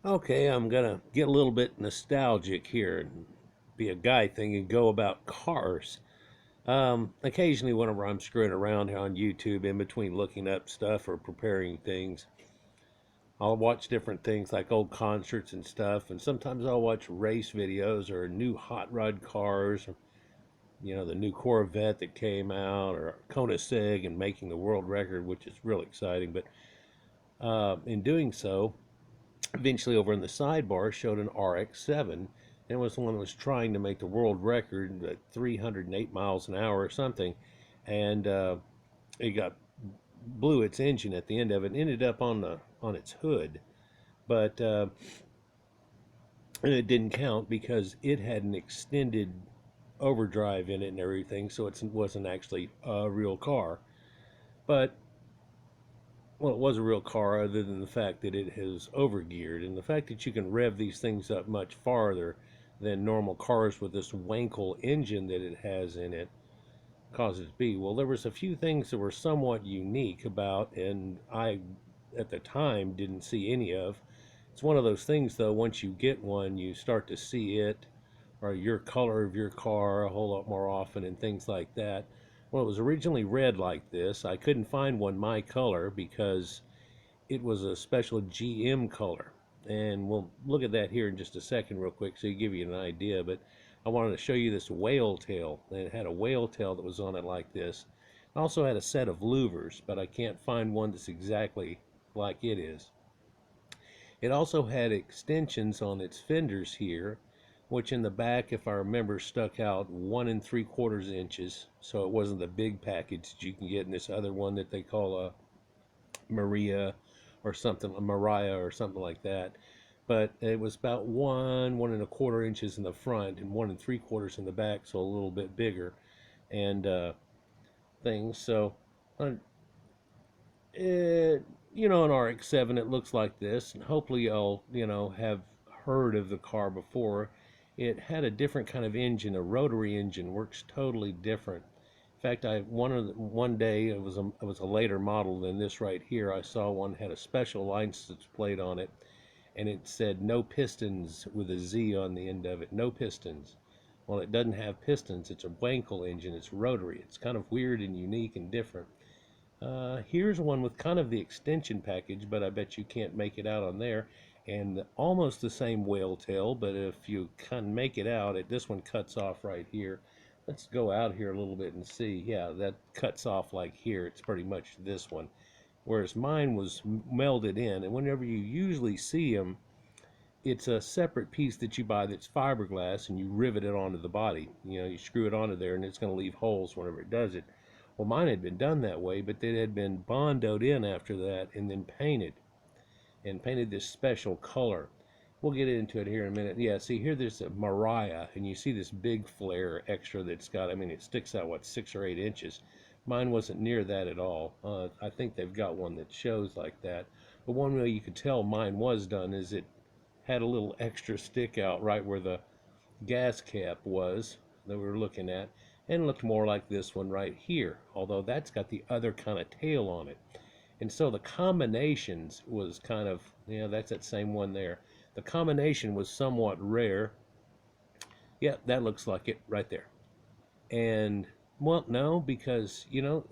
Okay, I'm gonna get a little bit nostalgic here and be a guy thing and go about cars. Occasionally, whenever I'm screwing around on YouTube in between looking up stuff or preparing things, I'll watch different things like old concerts and stuff, and sometimes I'll watch race videos or new hot rod cars, the new Corvette that came out, or Koenigsegg and making the world record, which is real exciting. But in doing so, eventually over in the sidebar showed an Rx7, and it was the one that was trying to make the world record at 308 miles an hour or something, and it got blew its engine at the end of it and ended up on its hood, but and it didn't count because it had an extended overdrive in it and everything, so it wasn't actually a real car. But well, it was a real car other than the fact that it has overgeared, and the fact that you can rev these things up much farther than normal cars with this Wankel engine that it has in it causes it to be. Well, there was a few things that were somewhat unique about, and I at the time didn't see any of. It's one of those things though, once you get one, you start to see it or your color of your car a whole lot more often and things like that. Well, it was originally red like this. I couldn't find one my color because it was a special GM color. And we'll look at that here in just a second real quick so you give you an idea. But I wanted to show you this whale tail. And it had a whale tail that was on it like this. It also had a set of louvers, but I can't find one that's exactly like it is. It also had extensions on its fenders here, which in the back, if I remember, stuck out 1 3/4 inches. So it wasn't the big package that you can get in this other one that they call a Maria or something, a Mariah or something like that. But it was about 1 1 1/4 inches in the front and 1 3/4 in the back, so a little bit bigger and things. So uh, it, an RX-7, it looks like this, and hopefully y'all, have heard of the car before. It had a different kind of engine, a rotary engine, works totally different. In fact, one day it was a later model than this right here. I saw one had a special license plate on it, and it said no pistons with a Z on the end of it. No pistons. Well, it doesn't have pistons. It's a Wankel engine. It's rotary. It's kind of weird and unique and different. Here's one with kind of the extension package, but I bet you can't make it out on there. And almost the same whale tail, but if you can make it out, this one cuts off right here. Let's go out here a little bit and see. Yeah, that cuts off like here. It's pretty much this one. Whereas mine was melded in, and whenever you usually see them, it's a separate piece that you buy that's fiberglass, and you rivet it onto the body. You screw it onto there, and it's going to leave holes whenever it does it. Well, mine had been done that way, but it had been bondoed in after that and then painted this special color. We'll get into it here in a minute. Yeah, see here there's a Mariah, and you see this big flare extra that's got, I mean, it sticks out, what, 6 or 8 inches. Mine wasn't near that at all. I think they've got one that shows like that. But one way you could tell mine was done is it had a little extra stick out right where the gas cap was that we were looking at, and looked more like this one right here, although that's got the other kind of tail on it. And so the combinations was kind of, that's that same one there. The combination was somewhat rare. Yeah, that looks like it right there. And well, no, because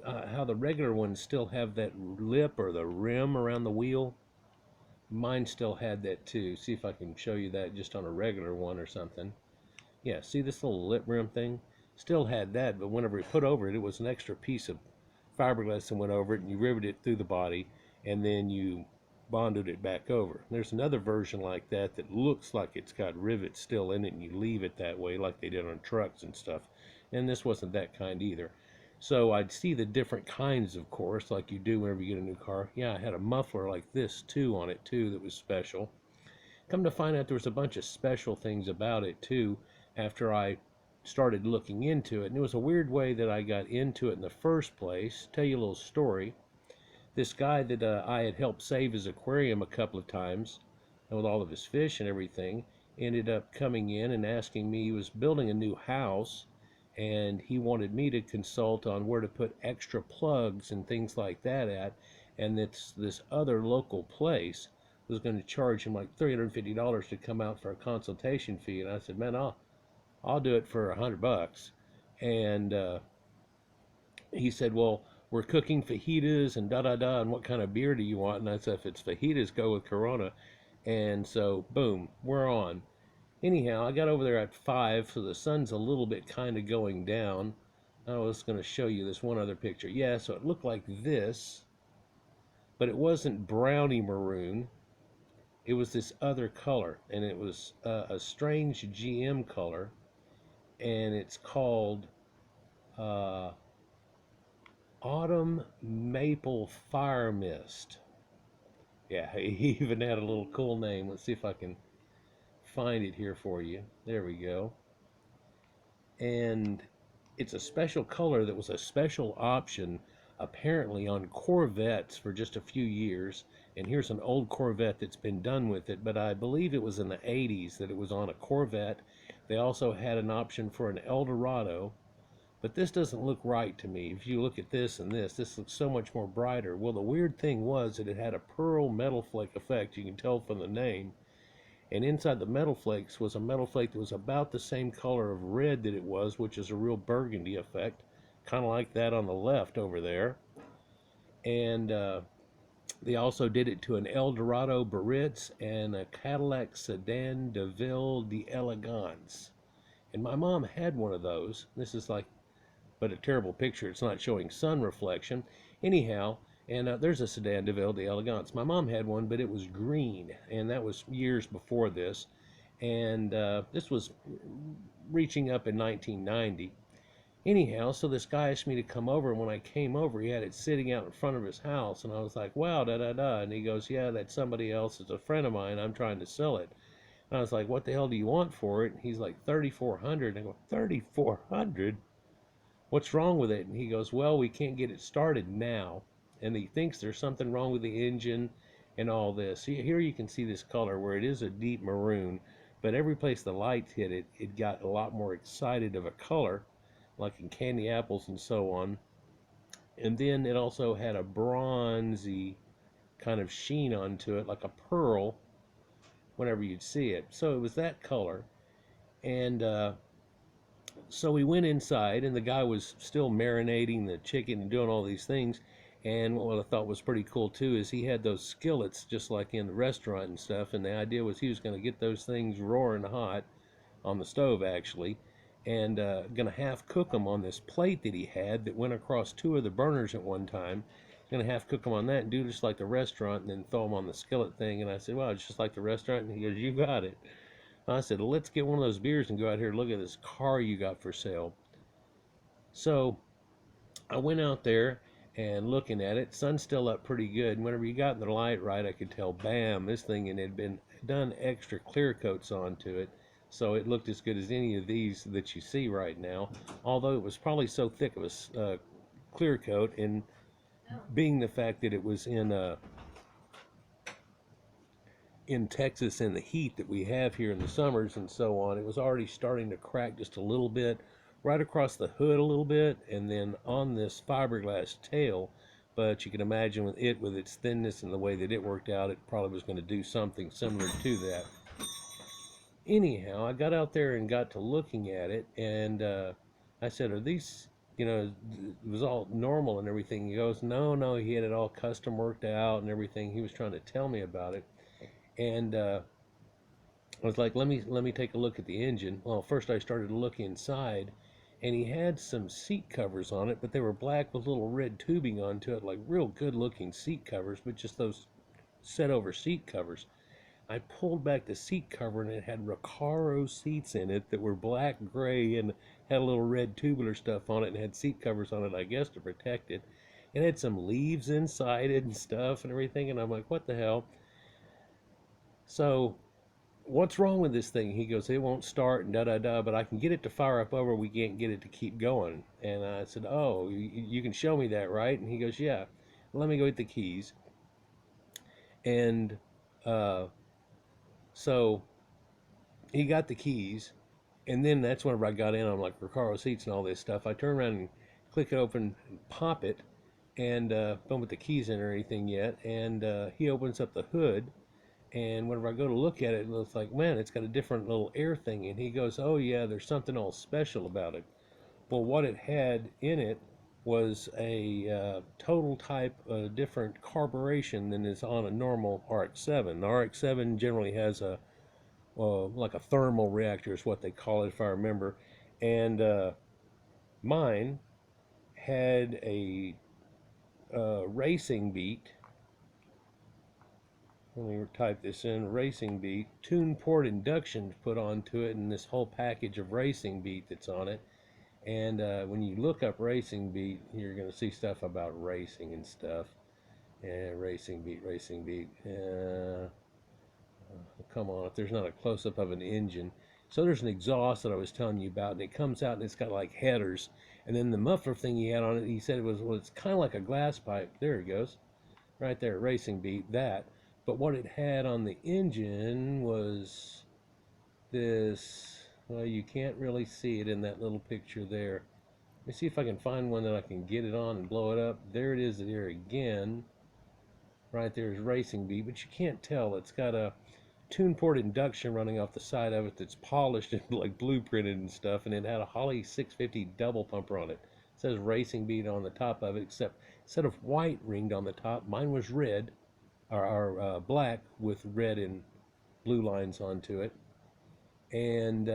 how the regular ones still have that lip or the rim around the wheel. Mine still had that too. See if I can show you that just on a regular one or something. Yeah, see this little lip rim thing? Still had that, but whenever we put over it, it was an extra piece of fiberglass that went over it, and you riveted it through the body, and then you bonded it back over. There's another version like that that looks like it's got rivets still in it, and you leave it that way like they did on trucks and stuff. And this wasn't that kind either. So I'd see the different kinds, of course, like you do whenever you get a new car. Yeah, I had a muffler like this too on it too that was special. Come to find out there was a bunch of special things about it too after I started looking into it. And it was a weird way that I got into it in the first place. Tell you a little story. This guy that I had helped save his aquarium a couple of times and with all of his fish and everything ended up coming in and asking me. He was building a new house and he wanted me to consult on where to put extra plugs and things like that at. And it's this other local place was going to charge him like $350 to come out for a consultation fee. And I said, man, I'll do it for $100. And he said, well, we're cooking fajitas and da da da, and what kind of beer do you want? And I said, if it's fajitas, go with Corona. And so, boom, we're on. Anyhow, I got over there at 5, so the sun's a little bit kind of going down. I was going to show you this one other picture. Yeah, so it looked like this, but it wasn't browny maroon. It was this other color, and it was a strange GM color, and it's called uh, Autumn Maple Fire Mist. Yeah, he even had a little cool name. Let's see if I can find it here for you. There we go. And it's a special color that was a special option apparently on Corvettes for just a few years. And here's an old Corvette that's been done with it, but I believe it was in the 80s that it was on a Corvette. They also had an option for an Eldorado, but this doesn't look right to me. If you look at this and this looks so much more brighter. Well, the weird thing was that it had a pearl metal flake effect. You can tell from the name. And inside the metal flakes was a metal flake that was about the same color of red that it was, which is a real burgundy effect, kind of like that on the left over there. And they also did it to an Eldorado Baritz and a Cadillac Sedan DeVille d'Elegance. And my mom had one of those. This is like, but a terrible picture. It's not showing sun reflection. Anyhow, and there's a Sedan DeVille d'Elegance. My mom had one, but it was green, and that was years before this. And this was reaching up in 1990. Anyhow, so this guy asked me to come over, and when I came over, he had it sitting out in front of his house, and I was like, wow, da-da-da. And he goes, yeah, that's somebody else. It's a friend of mine. I'm trying to sell it. And I was like, what the hell do you want for it? And he's like, $3,400. I go, $3,400? What's wrong with it? And he goes, well, we can't get it started now. And he thinks there's something wrong with the engine and all this. Here you can see this color where it is a deep maroon, but every place the lights hit it, it got a lot more excited of a color, like in candy apples and so on. And then it also had a bronzy kind of sheen onto it, like a pearl, whenever you'd see it. So it was that color. And so we went inside, and the guy was still marinating the chicken and doing all these things. And what I thought was pretty cool too is he had those skillets just like in the restaurant and stuff, and the idea was he was going to get those things roaring hot on the stove actually, and going to half cook them on this plate that he had that went across 2 of the burners at one time. Going to half cook them on that and do just like the restaurant, and then throw them on the skillet thing. And I said, well, it's just like the restaurant. And he goes, you got it. I said, well, let's get one of those beers and go out here and look at this car you got for sale. So I went out there and looking at it. Sun's still up pretty good. And whenever you got the light right, I could tell, bam, this thing, and it had been done extra clear coats onto it. So it looked as good as any of these that you see right now. Although it was probably so thick of a clear coat, and being the fact that it was in Texas in the heat that we have here in the summers and so on, it was already starting to crack just a little bit, right across the hood a little bit, and then on this fiberglass tail. But you can imagine with its thinness and the way that it worked out, it probably was going to do something similar to that. Anyhow, I got out there and got to looking at it, and I said, are these, it was all normal and everything? He goes, no, he had it all custom worked out and everything. He was trying to tell me about it. And I was like, let me take a look at the engine. Well, first I started to look inside, and he had some seat covers on it, but they were black with little red tubing onto it, like real good looking seat covers, but just those set over seat covers. I pulled back the seat cover, and it had Recaro seats in it that were black gray and had a little red tubular stuff on it, and had seat covers on it, I guess, to protect it. It had some leaves inside it and stuff and everything, and I'm like, what the hell? So, what's wrong with this thing? He goes, it won't start and da-da-da, but I can get it to fire up over, we can't get it to keep going. And I said, oh, you can show me that, right? And he goes, yeah. Let me go get the keys. And so he got the keys, and then that's whenever I got in. I'm like, Recaro seats and all this stuff. I turn around and click it open and pop it, and don't put the keys in or anything yet. And he opens up the hood, And whenever I go to look at it, it looks like, man, it's got a different little air thing. And he goes, oh yeah, there's something all special about it. Well, what it had in it was a total type different carburation than is on a normal RX-7. The RX-7 generally has a like a thermal reactor is what they call it, if I remember. And mine had a racing beat. Let me type this in, racing beat, tune port induction put onto it, and this whole package of racing beat that's on it. And when you look up racing beat, you're going to see stuff about racing and stuff. And racing beat, racing beat. Come on, if there's not a close-up of an engine. So there's an exhaust that I was telling you about, and it comes out and it's got like headers. And then the muffler thing he had on it, he said it was, well, it's kind of like a glass pipe. There it goes. Right there, racing beat, that. But what it had on the engine was this, well, you can't really see it in that little picture there. Let me see if I can find one that I can get it on and blow it up. There it is there again. Right there is racing beat, but you can't tell. It's got a tune port induction running off the side of it that's polished and like blueprinted and stuff, and it had a Holley 650 double pumper on it. It says racing beat on the top of it, except instead of white ringed on the top, mine was red, or black with red and blue lines onto it. And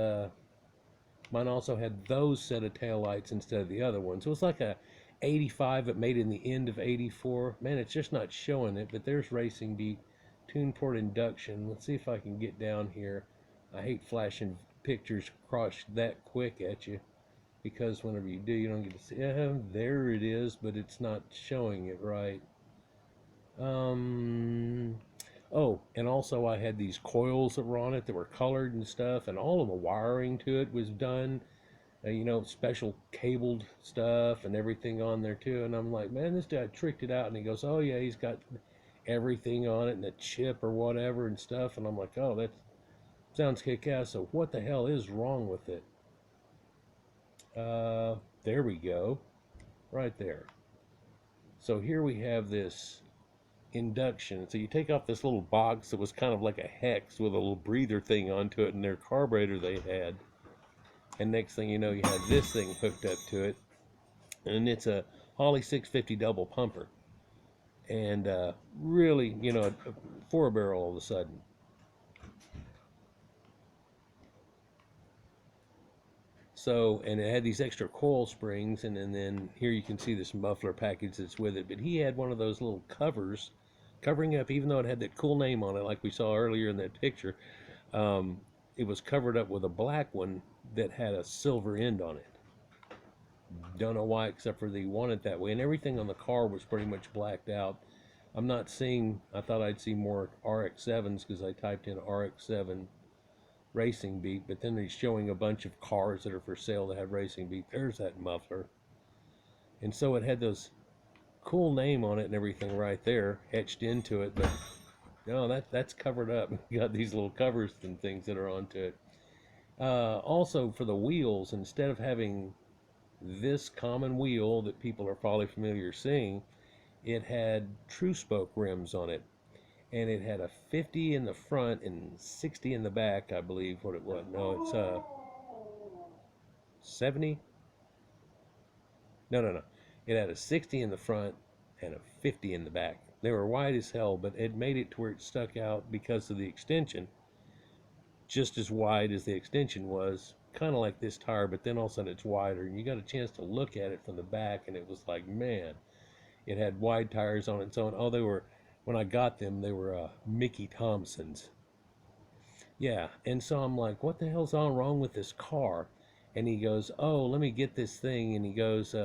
mine also had those set of tail lights instead of the other ones. So it was like a 85 that made in the end of 84. Man, it's just not showing it, but there's racing beat, tune port induction. Let's see if I can get down here. I hate flashing pictures across that quick at you, because whenever you do, you don't get to see. There it is, but it's not showing it right. Oh, and also I had these coils that were on it that were colored and stuff, and all of the wiring to it was done, you know, special cabled stuff and everything on there too. And I'm like, man, this guy tricked it out. And he goes, oh yeah, he's got everything on it and a chip or whatever and stuff. And I'm like, oh, that sounds kick-ass. So what the hell is wrong with it? There we go, right there. So here we have this induction. So you take off this little box that was kind of like a hex with a little breather thing onto it, and their carburetor they had. And next thing you know, you had this thing hooked up to it, and it's a Holley 650 double pumper, and really, you know, a four barrel all of a sudden. So, and it had these extra coil springs, and then here you can see this muffler package that's with it. But he had one of those little covers covering up, even though it had that cool name on it, like we saw earlier in that picture. It was covered up with a black one that had a silver end on it. Don't know why, except for they want it that way. And everything on the car was pretty much blacked out. I'm not seeing, I thought I'd see more RX-7s because I typed in RX-7 racing beat, but then he's showing a bunch of cars that are for sale that have racing beat. There's that muffler. And so it had those cool name on it and everything right there etched into it, but no, that's covered up. You got these little covers and things that are onto it. Also for the wheels, instead of having this common wheel that people are probably familiar seeing, it had true spoke rims on it, and it had a 50 in the front and 60 in the back, I believe what it was. No, it's 70. No. It had a 60 in the front and a 50 in the back. They were wide as hell, but it made it to where it stuck out because of the extension, just as wide as the extension was, kind of like this tire, but then all of a sudden it's wider, and you got a chance to look at it from the back, and it was like, man, it had wide tires on it and so on. Oh, they were, when I got them, they were Mickey Thompsons. Yeah, and so I'm like, what the hell's all wrong with this car? And he goes, oh, let me get this thing, and he goes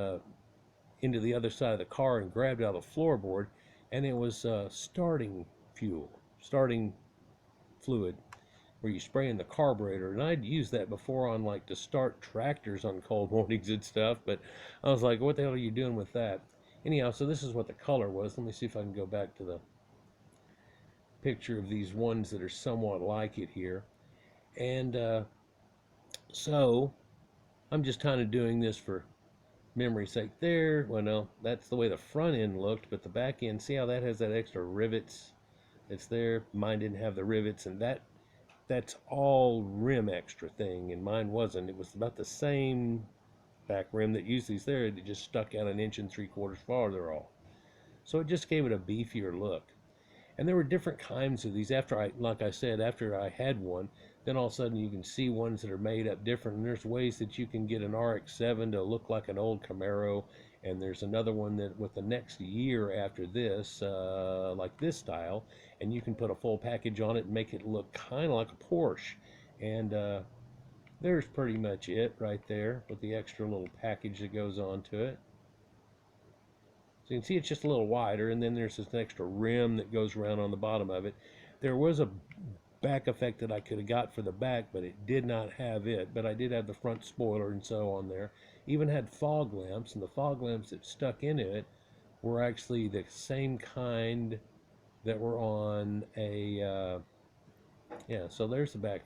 into the other side of the car and grabbed out a floorboard, and it was starting fluid, where you spray in the carburetor. And I'd used that before on like to start tractors on cold mornings and stuff, but I was like, what the hell are you doing with that? Anyhow, so this is what the color was. Let me see if I can go back to the picture of these ones that are somewhat like it here. And so I'm just kind of doing this for memory's sake there. Well, no, that's the way the front end looked, but the back end, see how that has that extra rivets It's there. Mine didn't have the rivets, and that's all rim extra thing, and mine wasn't. It was about the same back rim that usually is there. It just stuck out 1 3/4 inches farther off. So it just gave it a beefier look. And there were different kinds of these. After like I said, after I had one, then all of a sudden you can see ones that are made up different. And there's ways that you can get an RX7 to look like an old Camaro. And there's another one that with the next year after this, like this style, and you can put a full package on it and make it look kind of like a Porsche. And there's pretty much it right there with the extra little package that goes onto it. So you can see it's just a little wider, and then there's this extra rim that goes around on the bottom of it. There was a back effect that I could have got for the back, but it did not have it. But I did have the front spoiler and so on there. Even had fog lamps, and the fog lamps that stuck into it were actually the same kind that were on a, yeah, so there's the back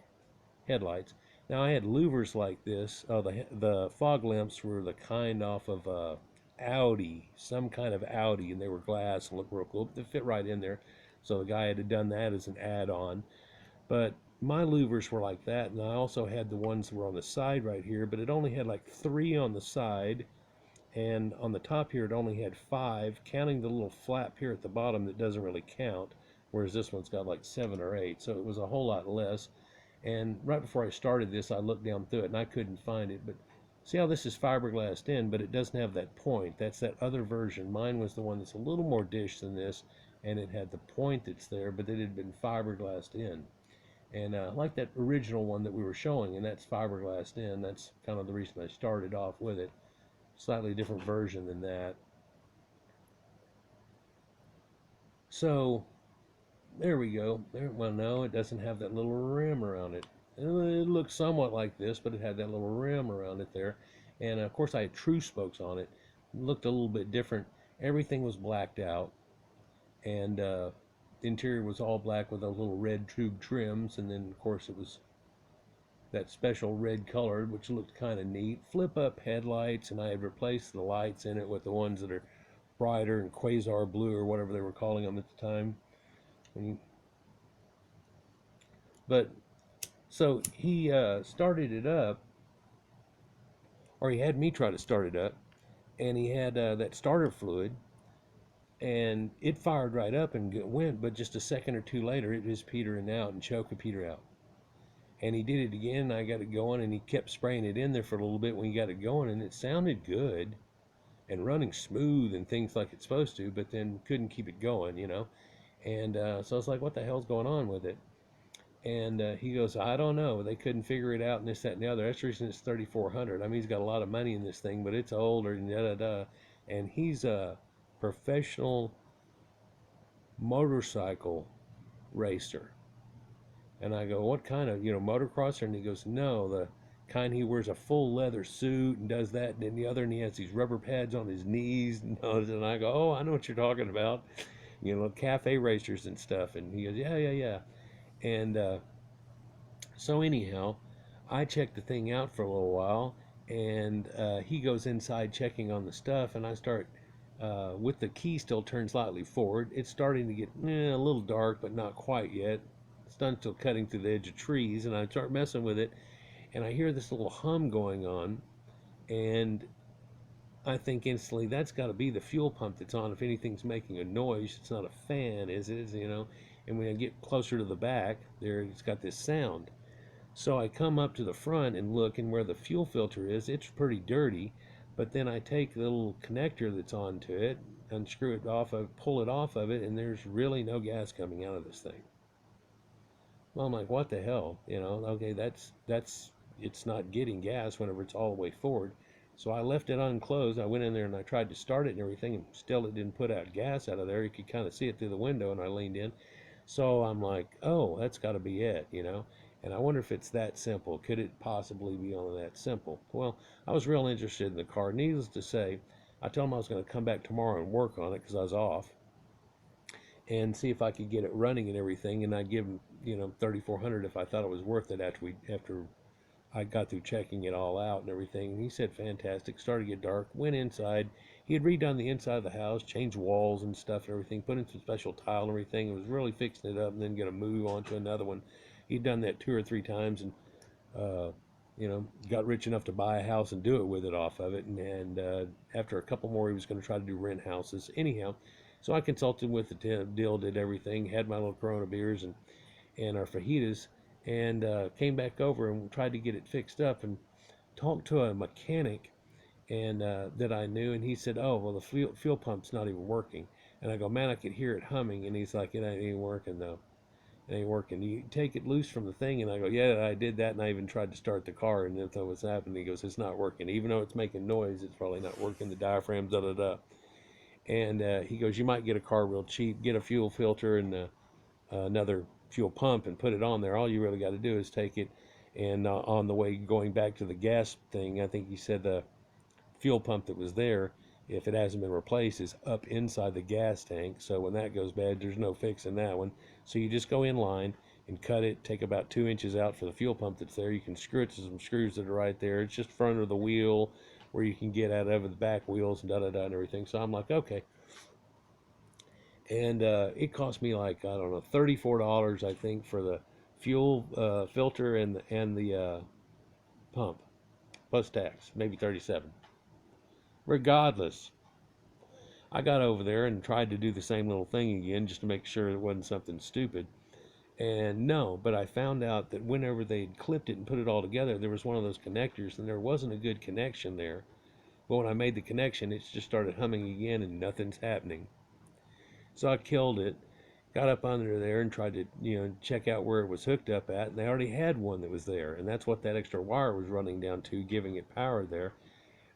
headlights. Now I had louvers like this. Oh, the fog lamps were the kind off of Audi, some kind of Audi, and they were glass and looked real cool. They fit right in there, so the guy had done that as an add-on. But my louvers were like that, and I also had the ones that were on the side right here, but it only had like 3 on the side, and on the top here it only had 5, counting the little flap here at the bottom that doesn't really count, whereas this one's got like 7 or 8, so it was a whole lot less. And right before I started this, I looked down through it and I couldn't find it. But see how this is fiberglassed in, but it doesn't have that point. That's that other version. Mine was the one that's a little more dish than this, and it had the point that's there, but it had been fiberglassed in. And like that original one that we were showing, and that's fiberglassed in. That's kind of the reason I started off with it. Slightly different version than that. So there we go. There, well, no, it doesn't have that little rim around it. It looks somewhat like this, but it had that little rim around it there. And of course, I had true spokes on it. It looked a little bit different. Everything was blacked out, and the interior was all black with those little red tube trims. And then, of course, it was that special red color, which looked kind of neat. Flip up headlights, and I had replaced the lights in it with the ones that are brighter and quasar blue or whatever they were calling them at the time. But so he started it up, or he had me try to start it up, and he had that starter fluid, and it fired right up and went, but just a second or two later, it was petering out and choking Peter out. And he did it again, and I got it going, and he kept spraying it in there for a little bit when he got it going, and it sounded good and running smooth and things like it's supposed to, but then couldn't keep it going, you know. And so I was like, what the hell's going on with it? And he goes, I don't know. They couldn't figure it out, and this, that, and the other. That's the reason it's 3,400. I mean, he's got a lot of money in this thing, but it's older and da da da. And he's a professional motorcycle racer. And I go, what kind of, motocrosser? And he goes, no, the kind he wears a full leather suit and does that. And then the other, and he has these rubber pads on his knees. And I go, oh, I know what you're talking about. Cafe racers and stuff. And he goes, yeah, yeah, yeah. And so anyhow, I checked the thing out for a little while, and he goes inside checking on the stuff, and I start with the key still turned slightly forward. It's starting to get a little dark, but not quite yet. It's not until cutting through the edge of trees, and I start messing with it, and I hear this little hum going on, and I think instantly that's got to be the fuel pump that's on. If anything's making a noise, it's not a fan, is it? And when I get closer to the back, there it's got this sound. So I come up to the front and look, and where the fuel filter is, it's pretty dirty. But then I take the little connector that's onto it, unscrew it off of, pull it off of it, and there's really no gas coming out of this thing. Well, I'm like, what the hell? Okay, that's it's not getting gas whenever it's all the way forward. So I left it unclosed. I went in there and I tried to start it and everything, and still it didn't put out gas out of there. You could kind of see it through the window, and I leaned in. So I'm like, oh, that's got to be it, And I wonder if it's that simple. Could it possibly be only that simple? Well, I was real interested in the car. Needless to say, I told him I was going to come back tomorrow and work on it because I was off, and see if I could get it running and everything. And I'd give him, 3,400 if I thought it was worth it after I got through checking it all out and everything, and he said fantastic. Started to get dark. Went inside. He had redone the inside of the house, changed walls and stuff and everything, put in some special tile and everything. It was really fixing it up, and then going to move on to another one. He'd done that 2 or 3 times, and uh, got rich enough to buy a house and do it with it off of it. And after a couple more, he was going to try to do rent houses. Anyhow, so I consulted with the deal, did everything, had my little Corona beers and our fajitas, and came back over and tried to get it fixed up and talked to a mechanic and that I knew, and he said, "Oh, well, the fuel pump's not even working." And I go, "Man, I could hear it humming." And he's like, "It ain't working though. It ain't working. You take it loose from the thing." And I go, "Yeah, I did that, and I even tried to start the car, and that's what's happening." He goes, "It's not working. Even though it's making noise, it's probably not working. The diaphragm's da da da." And he goes, "You might get a car real cheap, get a fuel filter and another fuel pump and put it on there. All you really got to do is take it, and on the way going back to the gas thing, I think he said the fuel pump that was there, if it hasn't been replaced, is up inside the gas tank. So when that goes bad, there's no fixing that one. So you just go in line and cut it, take about 2 inches out for the fuel pump that's there. You can screw it to some screws that are right there. It's just front of the wheel where you can get out over the back wheels and da da da and everything." So I'm like, okay. And it cost me like, I don't know, $34, I think, for the fuel filter and the pump plus tax, maybe 37. Regardless, I got over there and tried to do the same little thing again just to make sure it wasn't something stupid. And no, but I found out that whenever they had clipped it and put it all together, there was one of those connectors, and there wasn't a good connection there. But when I made the connection, it just started humming again, and nothing's happening. So I killed it, got up under there and tried to, check out where it was hooked up at, and they already had one that was there, and that's what that extra wire was running down to, giving it power there,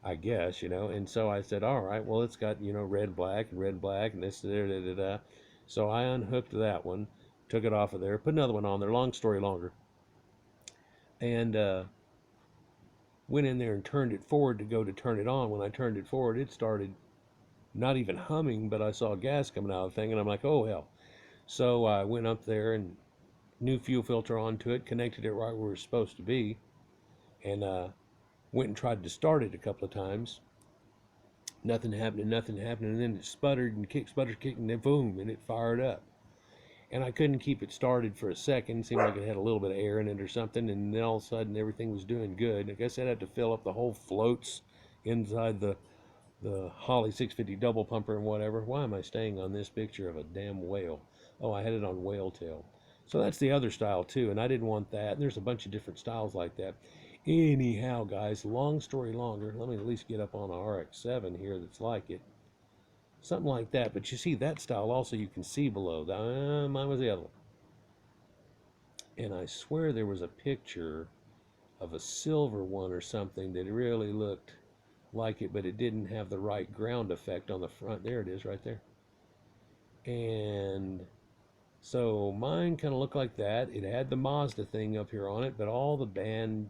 I guess. And so I said, all right, well, it's got, red, black, and this, da, da, da, da. So I unhooked that one, took it off of there, put another one on there, long story longer, and went in there and turned it forward to go to turn it on. When I turned it forward, it started not even humming, but I saw gas coming out of the thing, and I'm like, oh, hell. So I went up there and new fuel filter onto it, connected it right where it's supposed to be, and went and tried to start it a couple of times. Nothing happening, and then it sputtered and kicked, and then boom, and it fired up. And I couldn't keep it started for a second. It seemed like it had a little bit of air in it or something, and then all of a sudden everything was doing good. I guess I'd have to fill up the whole floats inside the Holley 650 double pumper and whatever. Why am I staying on this picture of a damn whale? Oh, I had it on whaletail. So that's the other style too, and I didn't want that. And there's a bunch of different styles like that. Anyhow, guys, long story longer, let me at least get up on a Rx7 here that's like it. Something like that. But you see, that style also you can see below. Mine was the other one. And I swear there was a picture of a silver one or something that really looked like it, but it didn't have the right ground effect on the front. There it is right there. And so mine kind of looked like that. It had the Mazda thing up here on it, but all the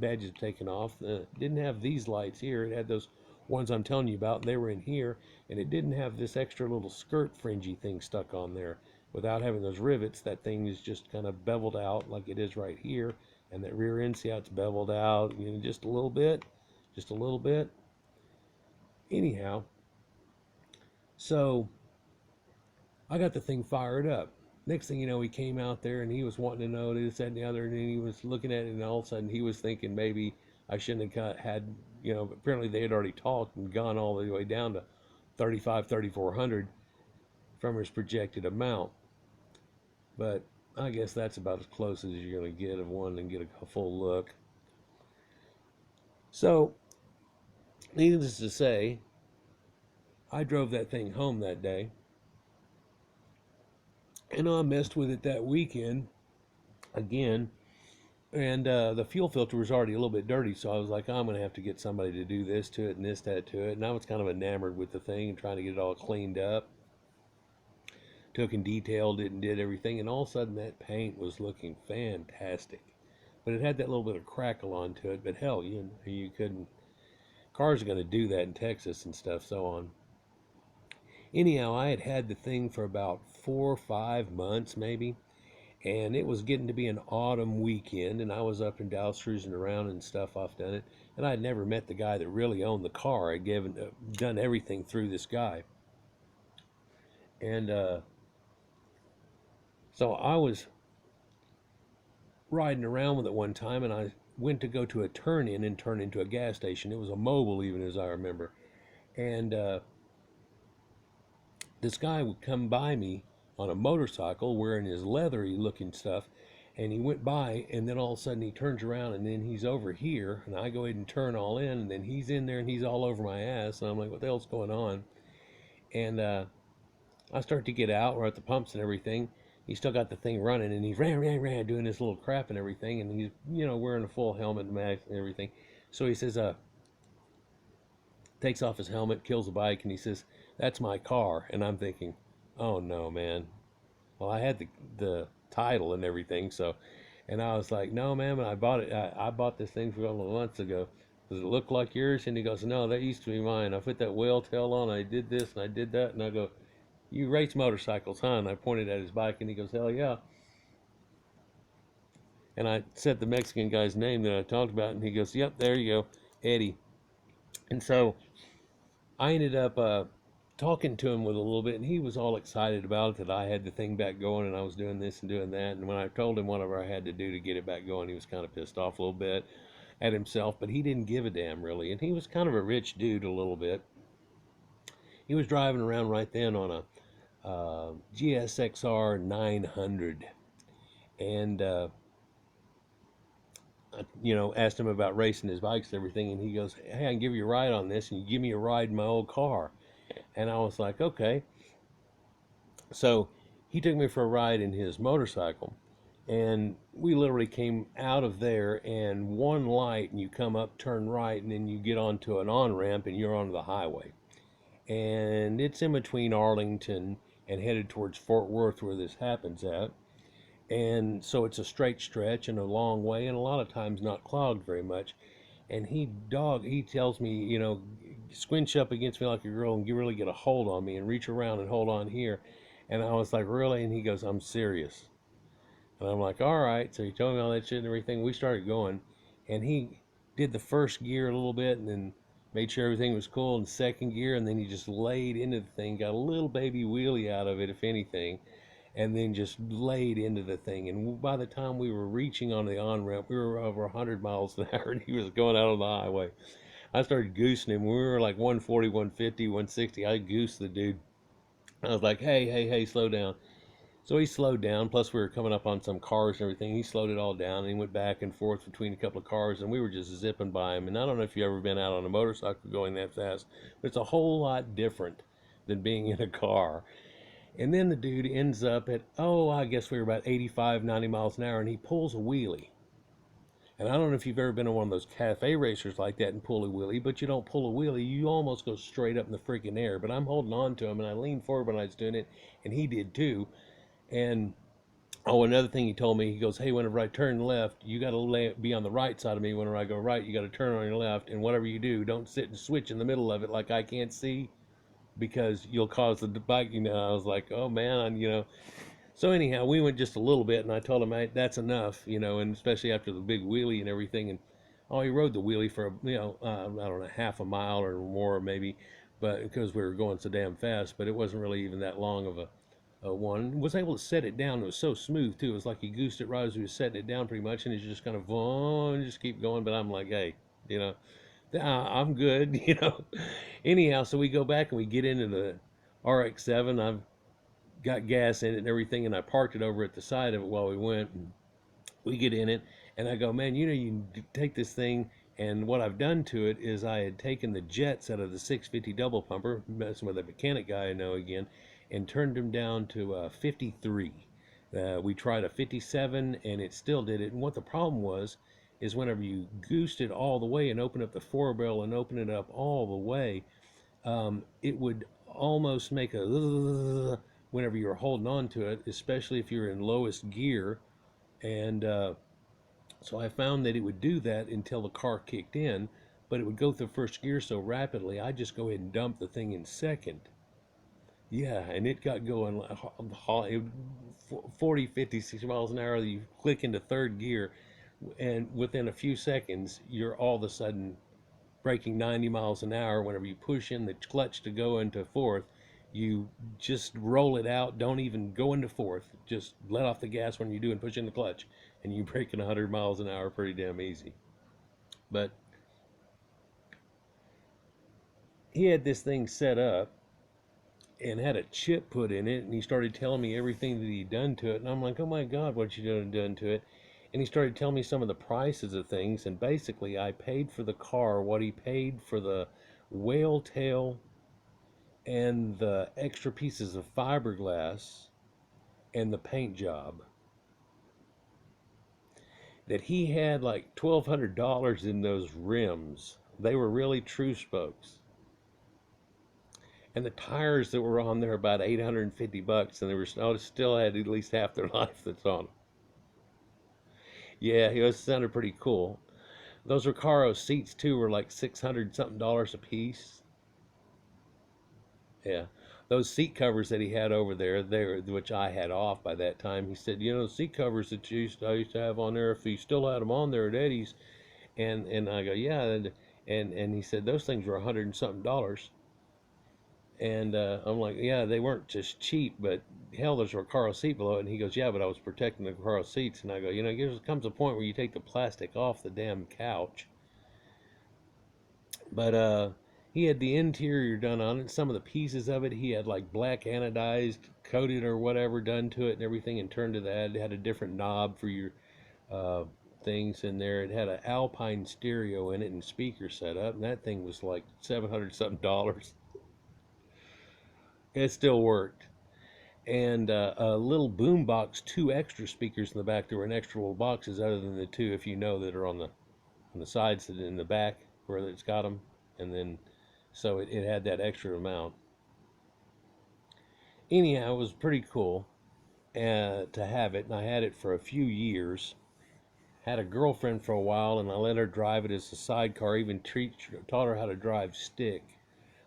badges taken off. Didn't have these lights here. It had those ones I'm telling you about, and they were in here. And it didn't have this extra little skirt fringy thing stuck on there. Without having those rivets, that thing is just kind of beveled out like it is right here. And that rear end, see how it's beveled out, just a little bit. Just a little bit. Anyhow, so I got the thing fired up. Next thing you know, he came out there and he was wanting to know this, that, and the other, and then he was looking at it, and all of a sudden he was thinking maybe I shouldn't have apparently they had already talked and gone all the way down to 3,400 from his projected amount. But I guess that's about as close as you're going to get of one and get a full look. So, needless to say, I drove that thing home that day. And I messed with it that weekend again. And the fuel filter was already a little bit dirty, so I was like, I'm going to have to get somebody to do this to it and this, that to it. And I was kind of enamored with the thing and trying to get it all cleaned up. Took and detailed it and did everything. And all of a sudden, that paint was looking fantastic. But it had that little bit of crackle onto it. But hell, you couldn't. Cars are going to do that in Texas and stuff, so on. Anyhow, I had the thing for about 4 or 5 months, maybe. And it was getting to be an autumn weekend, and I was up in Dallas cruising around and stuff. I've done it, and I'd never met the guy that really owned the car. I'd done everything through this guy, and so I was riding around with it one time, and I went to go to a turn in and turn into a gas station. It was a Mobile, even as I remember, and this guy would come by me on a motorcycle wearing his leathery looking stuff, and he went by, and then all of a sudden he turns around, and then he's over here, and I go ahead and turn all in, and then he's in there and he's all over my ass, and I'm like, what the hell's going on? And I start to get out. We're at the pumps and everything. He's still got the thing running, and he's ran doing this little crap and everything, and he's wearing a full helmet and mask and everything. So he says, takes off his helmet, kills the bike, and he says, "That's my car." And I'm thinking, "Oh no, man." Well, I had the title and everything, so, and I was like, "No, man, I bought it. I bought this thing for a couple of months ago. Does it look like yours?" And he goes, "No, that used to be mine. I put that whaletail on. I did this and I did that." And I go, "You race motorcycles, huh?" And I pointed at his bike, and he goes, "Hell yeah." And I said the Mexican guy's name that I talked about, and he goes, "Yep, there you go, Eddie." And so I ended up talking to him with a little bit, and he was all excited about it, that I had the thing back going and I was doing this and doing that. And when I told him whatever I had to do to get it back going, he was kind of pissed off a little bit at himself, but he didn't give a damn really. And he was kind of a rich dude a little bit. He was driving around right then on a GSXR 900, and asked him about racing his bikes and everything, and he goes, "Hey, I can give you a ride on this, and you give me a ride in my old car." And I was like, "Okay." So he took me for a ride in his motorcycle, and we literally came out of there, and one light, and you come up, turn right, and then you get onto an on-ramp, and you're onto the highway. And it's in between Arlington and headed towards Fort Worth where this happens at. And so it's a straight stretch and a long way, and a lot of times not clogged very much. And he tells me, squinch up against me like a girl and really get a hold on me and reach around and hold on here. And I was like, "Really?" And he goes, "I'm serious." And I'm like, "All right." So he told me all that shit and everything. We started going, and he did the first gear a little bit, and then made sure everything was cool in second gear, and then he just laid into the thing, got a little baby wheelie out of it, if anything, and then just laid into the thing. And by the time we were reaching on the on ramp, we were over 100 miles an hour, and he was going out on the highway. I started goosing him. We were like 140, 150, 160. I goosed the dude. I was like, "Hey, hey, hey, slow down." So he slowed down. Plus, we were coming up on some cars and everything. He slowed it all down, and he went back and forth between a couple of cars, and we were just zipping by him. And I don't know if you've ever been out on a motorcycle going that fast, but it's a whole lot different than being in a car. And then the dude ends up at, I guess we were about 85, 90 miles an hour, and he pulls a wheelie. And I don't know if you've ever been on one of those cafe racers like that and pull a wheelie, but you don't pull a wheelie. You almost go straight up in the freaking air. But I'm holding on to him, and I leaned forward when I was doing it, and he did too. And another thing he told me, he goes, "Hey, whenever I turn left, you got to be on the right side of me. Whenever I go right, you got to turn on your left. And whatever you do, don't sit and switch in the middle of it like I can't see, because you'll cause the bike." I was like, "Oh man," So anyhow, we went just a little bit, and I told him, "Hey, that's enough," and especially after the big wheelie and everything. And he rode the wheelie for I don't know, half a mile or more maybe, but because we were going so damn fast. But it wasn't really even that long of a one. Was able to set it down. It was so smooth too. It was like he goosed it right as he was setting it down, pretty much, and he's just kind of and just keep going. But I'm like, "Hey, you know, I'm good," Anyhow, so we go back and we get into the Rx7. I've got gas in it and everything, and I parked it over at the side of it while we went. And we get in it, and I go, "Man, you can take this thing." And what I've done to it is I had taken the jets out of the 650 double pumper, messing with a mechanic guy I know again, and turned them down to 53. We tried a 57, and it still did it. And what the problem was is whenever you goosed it all the way and opened up the four barrel and opened it up all the way, it would almost make a whenever you were holding on to it, especially if you're in lowest gear. And so I found that it would do that until the car kicked in, but it would go through first gear so rapidly, I just go ahead and dump the thing in second. Yeah, and it got going like 40, 50, 60 miles an hour. You click into third gear, and within a few seconds, you're all of a sudden braking 90 miles an hour. Whenever you push in the clutch to go into fourth, you just roll it out. Don't even go into fourth. Just let off the gas when you do and push in the clutch, and you brake at 100 miles an hour pretty damn easy. But he had this thing set up and had a chip put in it, and he started telling me everything that he'd done to it, and I'm like, oh my god, what you done to it? And he started telling me some of the prices of things, and basically I paid for the car what he paid for the whale tail and the extra pieces of fiberglass and the paint job. That he had like $1,200 in those rims. They were really true spokes. And the tires that were on there about 850 bucks, and they were still had at least half their life that's on them. Yeah, it sounded pretty cool. Those Recaro seats too were like 600 something dollars a piece. Yeah, those seat covers that he had over there, which I had off by that time. He said, you know, the seat covers that I used to have on there, if you still had them on there at Eddie's, and I go, yeah, and he said those things were 100 and something dollars. And I'm like, yeah, they weren't just cheap, but hell, there's a Recaro seat below it. And he goes, yeah, but I was protecting the Recaro seats. And I go, you know, there comes a point where you take the plastic off the damn couch. But he had the interior done on it. Some of the pieces of it, he had like black anodized, coated or whatever done to it and everything, and turned to that. It had a different knob for your uh, things in there. It had an Alpine stereo in it and speaker set up, and that thing was like 700 something dollars. It still worked. And a little boom box, two extra speakers in the back. There were an extra little boxes other than the two, if you know, that are on the sides and in the back where it's got them, and then so it had that extra amount. Anyhow, it was pretty cool to have it, and I had it for a few years. Had a girlfriend for a while, and I let her drive it as a sidecar. Even taught her how to drive stick.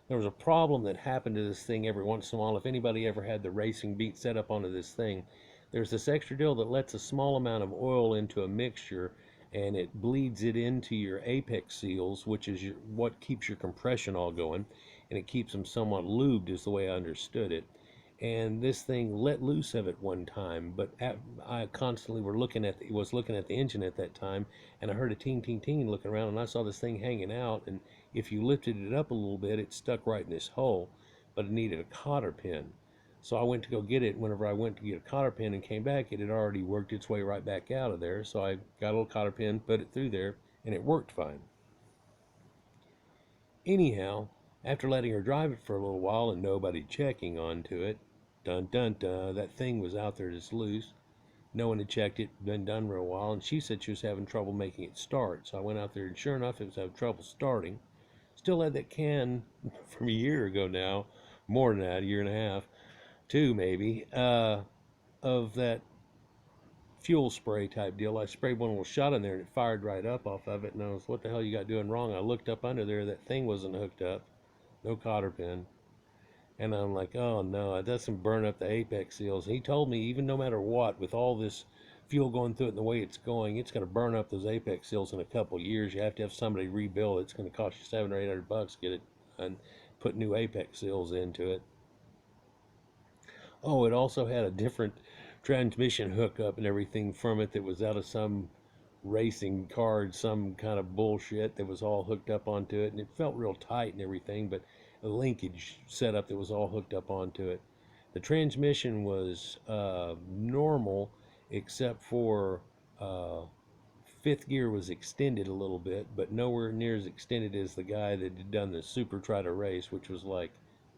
There was a problem that happened to this thing every once in a while. If anybody ever had the racing beat set up onto this thing, there's this extra deal that lets a small amount of oil into a mixture, and it bleeds it into your apex seals, which is what keeps your compression all going, and it keeps them somewhat lubed, is the way I understood it. And this thing let loose of it one time, but I constantly was looking at the engine at that time, and I heard a ting ting ting looking around, and I saw this thing hanging out, and if you lifted it up a little bit, it stuck right in this hole, but it needed a cotter pin. So I went to go get it. Whenever I went to get a cotter pin and came back, it had already worked its way right back out of there. So I got a little cotter pin, put it through there, and it worked fine. Anyhow, after letting her drive it for a little while and nobody checking onto it, dun dun dun, that thing was out there just loose. No one had checked it, been done for a while, and she said she was having trouble making it start. So I went out there, and sure enough, it was having trouble starting. Still had that can from a year ago now, more than that, a year and a half, two maybe, of that fuel spray type deal. I sprayed one little shot in there and it fired right up off of it. And I was, what the hell you got doing wrong? I looked up under there, that thing wasn't hooked up, no cotter pin. And I'm like, oh no, it doesn't burn up the apex seals. He told me, even no matter what, with all this fuel going through it and the way it's going, it's going to burn up those apex seals in a couple of years. You have to have somebody rebuild it. It's going to cost you $700 or $800 to get it and put new apex seals into it. Oh, it also had a different transmission hookup and everything from it that was out of some racing card, some kind of bullshit that was all hooked up onto it, and it felt real tight and everything, but a linkage setup that was all hooked up onto it. The transmission was normal, except for uh, fifth gear was extended a little bit, but nowhere near as extended as the guy that had done the Super Try to Race, which was like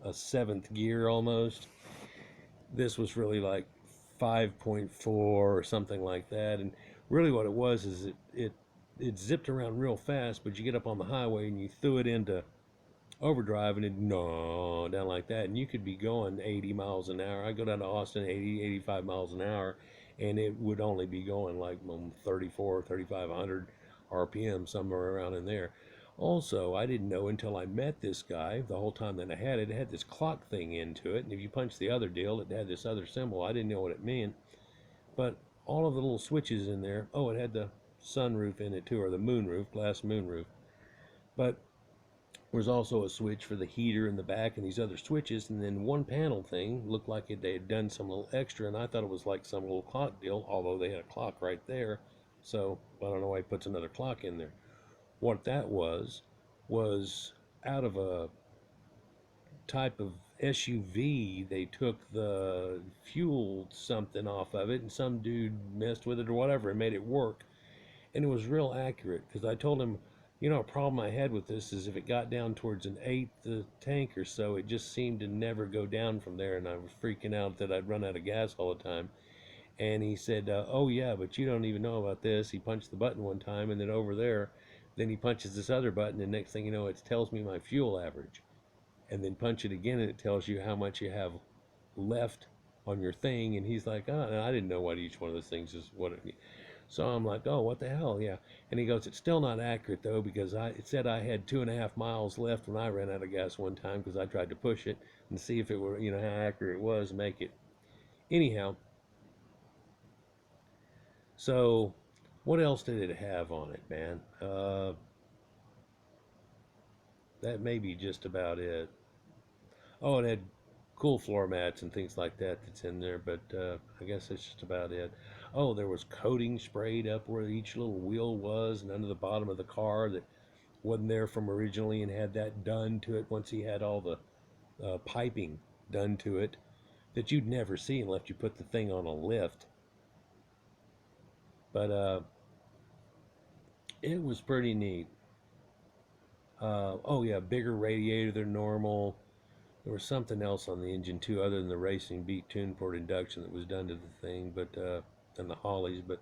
a seventh gear almost. This was really like 5.4 or something like that. And really what it was is it zipped around real fast, but you get up on the highway and you threw it into overdrive and it no down like that, and you could be going 80 miles an hour. I go down to Austin 80, 85 miles an hour, and it would only be going like 34, 3,500 RPM, somewhere around in there. Also, I didn't know until I met this guy, the whole time that I had it, it had this clock thing into it, and if you punch the other deal, it had this other symbol. I didn't know what it meant, but all of the little switches in there, oh, it had the sunroof in it too, or the moonroof, glass moonroof, but there was also a switch for the heater in the back and these other switches, and then one panel thing looked like they had done some little extra, and I thought it was like some little clock deal, although they had a clock right there, so I don't know why he puts another clock in there. What that was out of a type of SUV. They took the fuel something off of it, and some dude messed with it or whatever and made it work. And it was real accurate because I told him, you know, a problem I had with this is if it got down towards an eighth the tank or so, it just seemed to never go down from there, and I was freaking out that I'd run out of gas all the time. And he said, "Oh yeah, but you don't even know about this." He punched the button one time, and then over there, then he punches this other button, and next thing you know, it tells me my fuel average. And then punch it again, and it tells you how much you have left on your thing. And he's like, "Oh, I didn't know what each one of those things is." So I'm like, "Oh, what the hell, yeah." And he goes, "It's still not accurate though, because it said I had 2.5 miles left when I ran out of gas one time because I tried to push it and see if it were, you know, how accurate it was, make it." Anyhow, so what else did it have on it, man? That may be just about it. Oh, it had cool floor mats and things like that that's in there, but I guess that's just about it. Oh, there was coating sprayed up where each little wheel was and under the bottom of the car that wasn't there from originally, and had that done to it once he had all the piping done to it that you'd never see unless you put the thing on a lift. But it was pretty neat. Oh yeah, bigger radiator than normal. There was something else on the engine too, other than the racing beat tune port induction that was done to the thing, but and the Holleys. But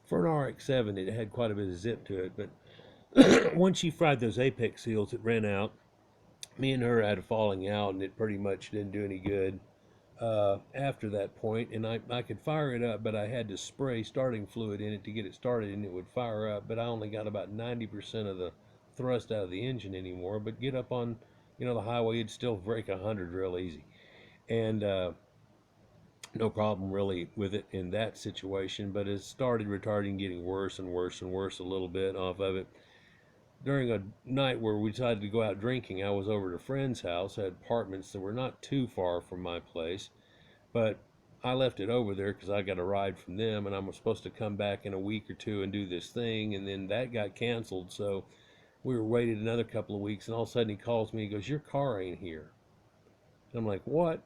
for an RX7, it had quite a bit of zip to it. But once she fried those apex seals, it ran out. Me and her had a falling out, and it pretty much didn't do any good after that point. And I could fire it up, but I had to spray starting fluid in it to get it started, and it would fire up. But I only got about 90% of the thrust out of the engine anymore. But get up on, you know, the highway, it'd still break 100 real easy. And no problem really with it in that situation. But it started retarding, getting worse and worse and worse a little bit off of it. During a night where we decided to go out drinking, I was over at a friend's house. I had apartments that were not too far from my place, but I left it over there because I got a ride from them, and I was supposed to come back in a week or two and do this thing, and then that got canceled. So we were waited another couple of weeks, and all of a sudden he calls me. He goes, "Your car ain't here." And I'm like, "What?"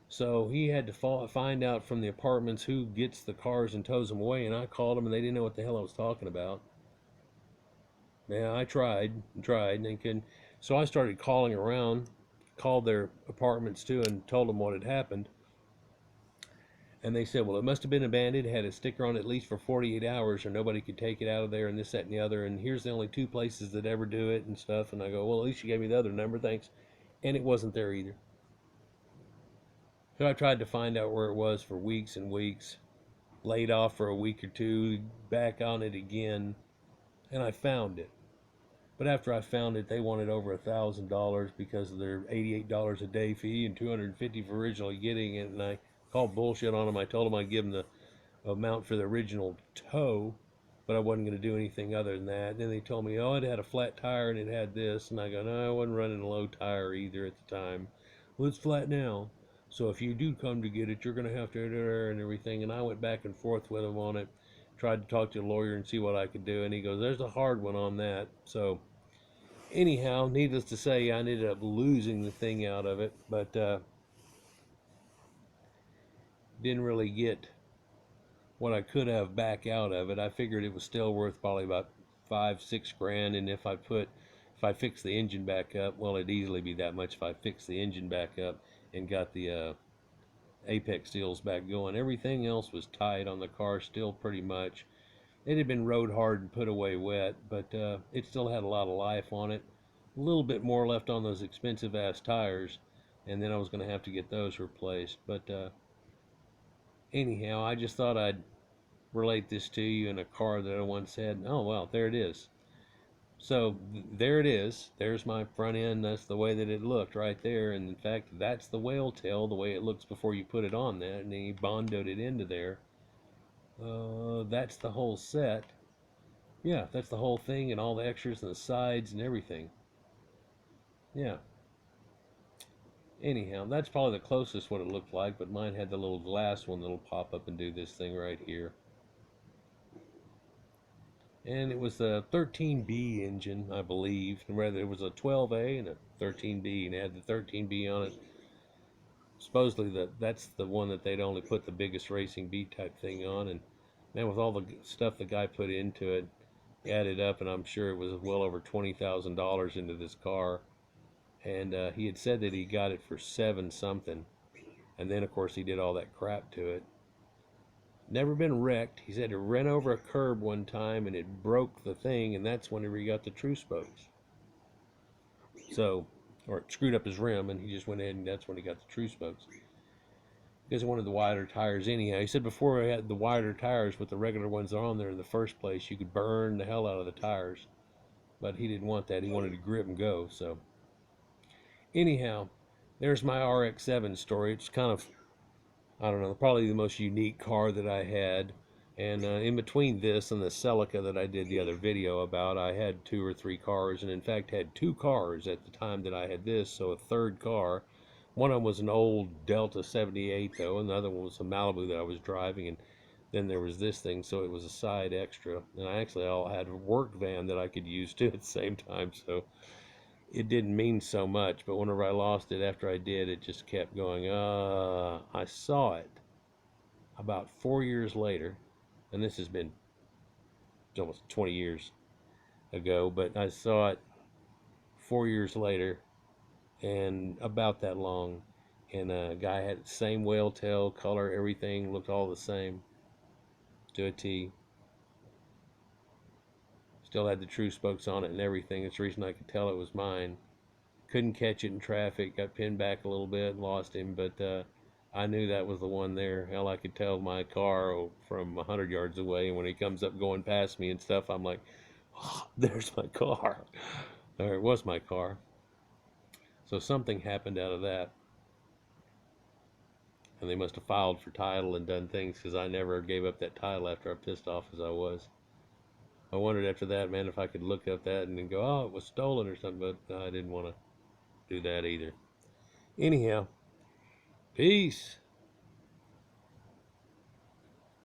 So he had to find out from the apartments who gets the cars and tows them away, and I called them, and they didn't know what the hell I was talking about. Yeah, I tried and tried, and they couldn't. So I started calling around, called their apartments too, and told them what had happened. And they said, "Well, it must have been abandoned, had a sticker on it at least for 48 hours, or nobody could take it out of there, and this, that, and the other. And here's the only two places that ever do it and stuff." And I go, "Well, at least you gave me the other number, thanks." And it wasn't there either. So I tried to find out where it was for weeks and weeks, laid off for a week or two, back on it again, and I found it. But after I found it, they wanted over $1,000 because of their $88 a day fee and $250 for originally getting it. And I called bullshit on them. I told them I'd give them the amount for the original tow, but I wasn't going to do anything other than that. And then they told me, "Oh, it had a flat tire and it had this." And I go, "No, I wasn't running a low tire either at the time." "Well, it's flat now. So if you do come to get it, you're going to have to and everything." And I went back and forth with him on it, tried to talk to a lawyer and see what I could do. And he goes, "There's a hard one on that." So anyhow, needless to say, I ended up losing the thing out of it, but didn't really get what I could have back out of it. I figured it was still worth probably about 5, 6 grand, and if I fix the engine back up, well, it'd easily be that much if I fix the engine back up and got the apex seals back going. Everything else was tight on the car, still pretty much. It had been rode hard and put away wet, but it still had a lot of life on it. A little bit more left on those expensive ass tires, and then I was going to have to get those replaced. But anyhow, I just thought I'd relate this to you in a car that I once had. Oh, well, there it is. So there it is. There's my front end. That's the way that it looked right there. And in fact, that's the whale tail, the way it looks before you put it on that. And then he bondoed it into there. That's the whole set. Yeah, that's the whole thing and all the extras and the sides and everything. Yeah. Anyhow, that's probably the closest what it looked like, but mine had the little glass one that'll pop up and do this thing right here. And it was a 13B engine, I believe. And rather, it was a 12A and a 13B, and it had the 13B on it. Supposedly, that's the one that they'd only put the biggest racing B type thing on. And man, with all the stuff the guy put into it, added up, and I'm sure it was well over $20,000 into this car. And he had said that he got it for 7 something. And then, of course, he did all that crap to it. Never been wrecked. He said it ran over a curb one time and it broke the thing, and that's whenever he got the true spokes. So, or it screwed up his rim, and he just went ahead and that's when he got the true spokes. Because he wanted the wider tires anyhow. He said before he had the wider tires with the regular ones on there in the first place, you could burn the hell out of the tires. But he didn't want that. He wanted to grip and go. So, anyhow, there's my RX7 story. It's kind of, I don't know, probably the most unique car that I had. And in between this and the Celica that I did the other video about, I had 2 or 3 cars, and in fact had 2 cars at the time that I had this, so a third car. One of them was an old Delta 78 though, and the other one was a Malibu that I was driving, and then there was this thing, so it was a side extra. And I actually all had a work van that I could use too at the same time, so it didn't mean so much. But whenever I lost it after I did, it just kept going. I saw it about 4 years later, and this has been almost 20 years ago, but I saw it 4 years later, and about that long, and a guy had the same whale tail, color, everything looked all the same to a T. Still had the true spokes on it and everything. It's the reason I could tell it was mine. Couldn't catch it in traffic, got pinned back a little bit, lost him, but I knew that was the one there. Hell, I could tell my car from 100 yards away, and when he comes up going past me and stuff, I'm like, oh, there's my car. Or it was my car. So something happened out of that. And they must have filed for title and done things, because I never gave up that title after I pissed off as I was. I wondered after that, man, if I could look up that and then go, oh, it was stolen or something, but I didn't want to do that either. Anyhow, peace.